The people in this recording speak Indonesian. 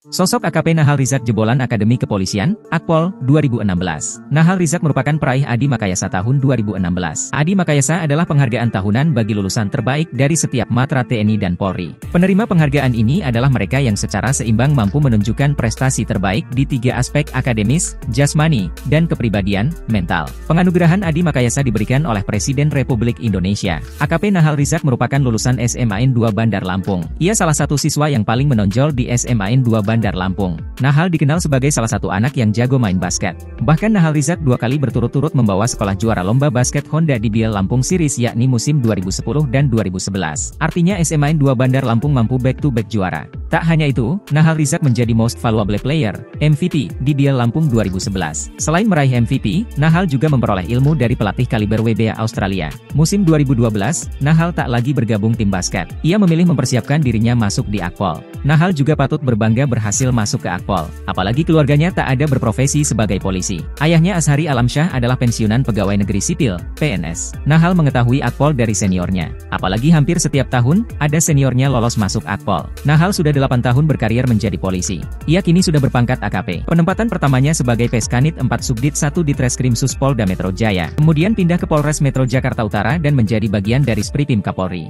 Sosok AKP Nahal Rizak jebolan Akademi Kepolisian, Akpol, 2016. Nahal Rizak merupakan peraih Adi Makayasa tahun 2016. Adi Makayasa adalah penghargaan tahunan bagi lulusan terbaik dari setiap matra TNI dan Polri. Penerima penghargaan ini adalah mereka yang secara seimbang mampu menunjukkan prestasi terbaik di 3 aspek akademis, jasmani, dan kepribadian, mental. Penganugerahan Adi Makayasa diberikan oleh Presiden Republik Indonesia. AKP Nahal Rizak merupakan lulusan SMAN 2 Bandar Lampung. Ia salah satu siswa yang paling menonjol di SMAN 2 Bandar Lampung. Nahal dikenal sebagai salah satu anak yang jago main basket. Bahkan Nahal Rizak 2 kali berturut-turut membawa sekolah juara lomba basket Honda DBL Lampung Series yakni musim 2010 dan 2011. Artinya SMAN 2 Bandar Lampung mampu back-to-back juara. Tak hanya itu, Nahal Rizak menjadi Most Valuable Player, MVP, DBL Lampung 2011. Selain meraih MVP, Nahal juga memperoleh ilmu dari pelatih kaliber WBA Australia. Musim 2012, Nahal tak lagi bergabung tim basket. Ia memilih mempersiapkan dirinya masuk di Akpol. Nahal juga patut berbangga berhasil masuk ke Akpol. Apalagi keluarganya tak ada berprofesi sebagai polisi. Ayahnya Ashari Alamsyah adalah pensiunan pegawai negeri sipil, PNS. Nahal mengetahui Akpol dari seniornya. Apalagi hampir setiap tahun, ada seniornya lolos masuk Akpol. Nahal sudah 8 tahun berkarir menjadi polisi. Ia kini sudah berpangkat AKP. Penempatan pertamanya sebagai Peskanit 4 Subdit 1 di Treskrim Suspolda Metro Jaya. Kemudian pindah ke Polres Metro Jakarta Utara dan menjadi bagian dari Spripim Kapolri.